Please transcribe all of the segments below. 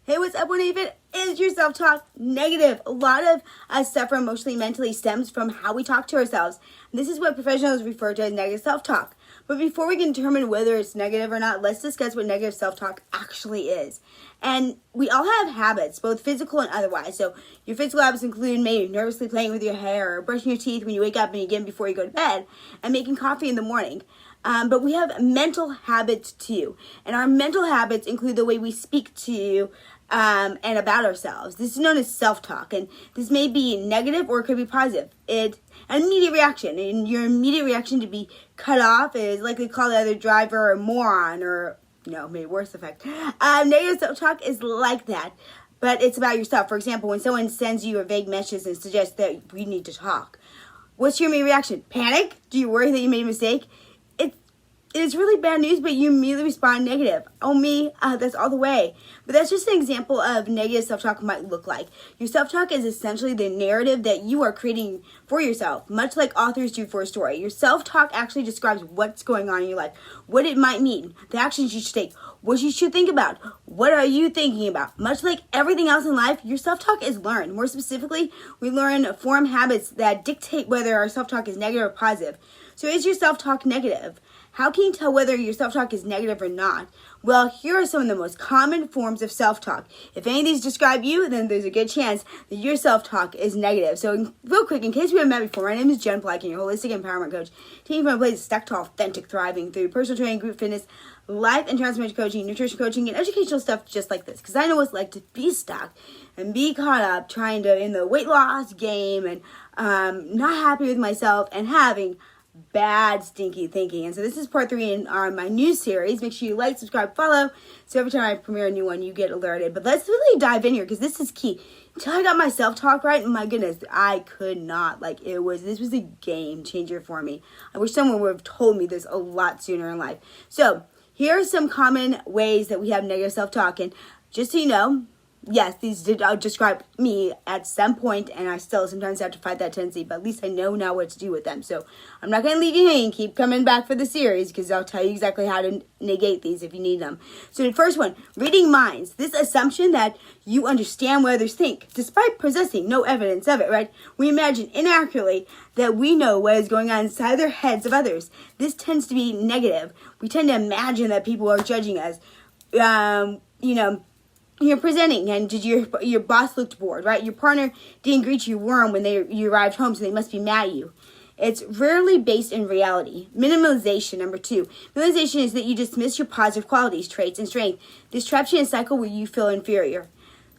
Hey, what's up, Whatever? Is your self-talk negative? A lot of us suffer emotionally, mentally stems from how we talk to ourselves. This is what professionals refer to as negative self-talk. But before we can determine whether it's negative or not, let's discuss what negative self-talk actually is. And we all have habits, both physical and otherwise. So your physical habits include maybe nervously playing with your hair, or brushing your teeth when you wake up and again before you go to bed, and making coffee in the morning. But we have mental habits too. And our mental habits include the way we speak to and about ourselves. This is known as self-talk, and this may be negative or it could be positive. It's an immediate reaction, and your immediate reaction to be cut off is likely to call the other driver a moron, or maybe worse effect. Negative self-talk is like that, but it's about yourself. For example, when someone sends you a vague message and suggests that we need to talk, what's your immediate reaction? Panic? Do you worry that you made a mistake? It's really bad news, but you immediately respond negative. Oh, me, that's all the way. But that's just an example of negative self-talk might look like. Your self-talk is essentially the narrative that you are creating for yourself, much like authors do for a story. Your self-talk actually describes what's going on in your life, what it might mean, the actions you should take, what you should think about, what are you thinking about. Much like everything else in life, your self-talk is learned. More specifically, we learn form habits that dictate whether our self-talk is negative or positive. So is your self-talk negative? How can you tell whether your self-talk is negative or not? Well, here are some of the most common forms of self-talk. If any of these describe you, then there's a good chance that your self-talk is negative. So real quick, in case we haven't met before, my name is Jen Black, and your holistic empowerment coach, taking from a place stuck to authentic thriving through personal training, group fitness, life and transformation coaching, nutrition coaching, and educational stuff just like this. Because I know what it's like to be stuck and be caught up trying to in the weight loss game and not happy with myself and having bad stinky thinking. And so this is part 3 in my new series. Make sure you like, subscribe, follow, so every time I premiere a new one you get alerted. But let's really dive in here, because this is key. Until I got my self-talk right, my goodness, I could not, this was a game changer for me. I wish someone would have told me this a lot sooner in life. So here are some common ways that we have negative self-talk, and just so you know, yes, these did describe me at some point, and I still sometimes have to fight that tendency, but at least I know now what to do with them. So I'm not going to leave you hanging. Keep coming back for the series, because I'll tell you exactly how to negate these if you need them. So the first one, reading minds. This assumption that you understand what others think, despite possessing no evidence of it, right? We imagine inaccurately that we know what is going on inside their heads of others. This tends to be negative. We tend to imagine that people are judging us. You're presenting, and did your boss looked bored, right? Your partner didn't greet you warm when you arrived home, so they must be mad at you. It's rarely based in reality. Minimalization, number 2. Minimalization is that you dismiss your positive qualities, traits, and strength. This traps you in a cycle where you feel inferior.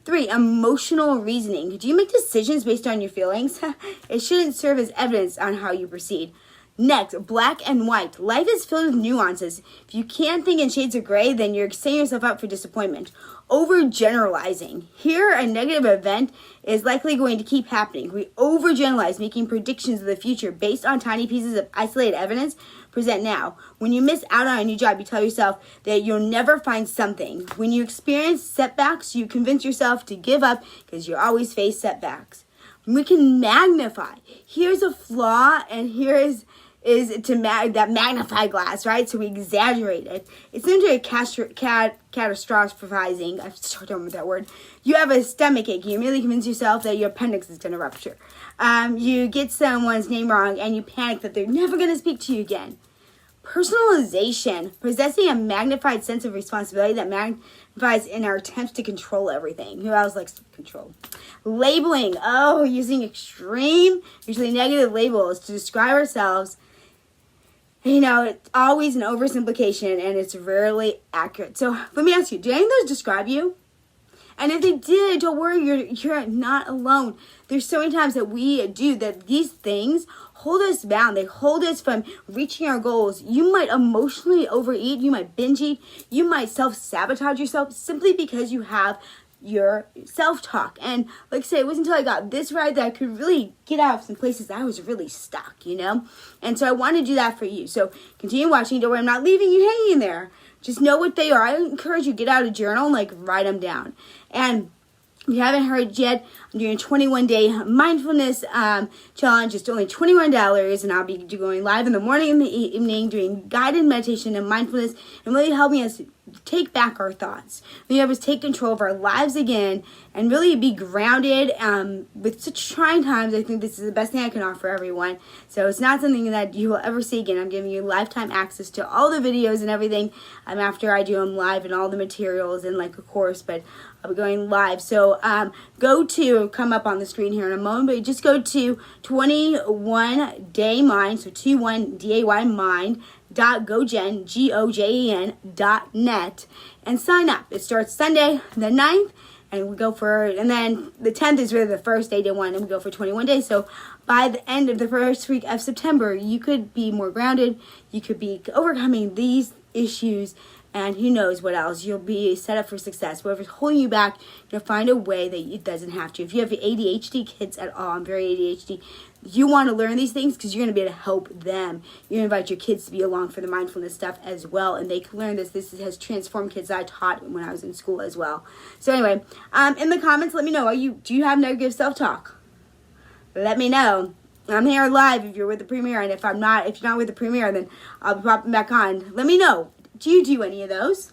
3, emotional reasoning. Do you make decisions based on your feelings? It shouldn't serve as evidence on how you proceed. Next, black and white. Life is filled with nuances. If you can't think in shades of gray, then you're setting yourself up for disappointment. Overgeneralizing. Here, a negative event is likely going to keep happening. We overgeneralize, making predictions of the future based on tiny pieces of isolated evidence present now. When you miss out on a new job, you tell yourself that you'll never find something. When you experience setbacks, you convince yourself to give up because you always face setbacks. We can magnify. Here's a flaw, and here is that magnifying glass, right? So we exaggerate it. It's into a catastrophizing. I'm so done with that word. You have a stomach ache. You immediately convince yourself that your appendix is going to rupture. You get someone's name wrong, and you panic that they're never going to speak to you again. Personalization, possessing a magnified sense of responsibility that magnifies in our attempts to control everything. Who else likes control? Labeling. Using extreme, usually negative labels to describe ourselves. It's always an oversimplification, and it's rarely accurate. So let me ask you, do any of those describe you? And if they did, don't worry, you're not alone. There's so many times that we do that. These things hold us bound. They hold us from reaching our goals. You might emotionally overeat. You might binge eat. You might self-sabotage yourself simply because you have your self-talk. And like I say, it wasn't until I got this right that I could really get out of some places that I was really stuck, And so I want to do that for you. So continue watching. Don't worry, I'm not leaving you hanging there. Just know what they are. I encourage you to get out a journal and write them down. And if you haven't heard yet, I'm doing a 21-day mindfulness challenge. It's only $21, and I'll be going live in the morning and the evening doing guided meditation and mindfulness and really helping us take back our thoughts. We have us take control of our lives again and really be grounded with such trying times. I think this is the best thing I can offer everyone. So it's not something that you will ever see again. I'm giving you lifetime access to all the videos and everything after I do them live and all the materials and like a course, but I'll be going live. So come up on the screen here in a moment, but just go to 21daymind, so 21daymind.gojen.net and sign up. It starts Sunday the 9th, and then the 10th is really the first day one, and we go for 21 days. So by the end of the first week of September, you could be more grounded. You could be overcoming these issues, and who knows what else. You'll be set up for success. Whatever's holding you back, you'll find a way that it doesn't have to. If you have ADHD kids at all, I'm very ADHD, you want to learn these things because you're going to be able to help them. You're going to invite your kids to be along for the mindfulness stuff as well, and they can learn this. This has transformed kids that I taught when I was in school as well. So anyway, in the comments, let me know, do you have negative self-talk? Let me know. I'm here live if you're with the premiere, and if you're not with the premiere, then I'll be popping back on. Let me know. Do you do any of those?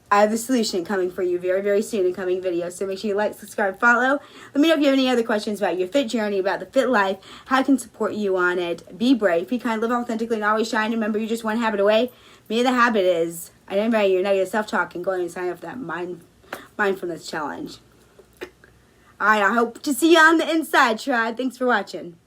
I have the solution coming for you very, very soon in coming videos. So make sure you like, subscribe, follow. Let me know if you have any other questions about your fit journey, about the fit life, how I can support you on it. Be brave, be kind, live authentically, and always shine. Remember, you're just one habit away. Maybe the habit is identifying your negative self-talk and going and sign up for that mindfulness challenge. All right, I hope to see you on the inside, tribe. Thanks for watching.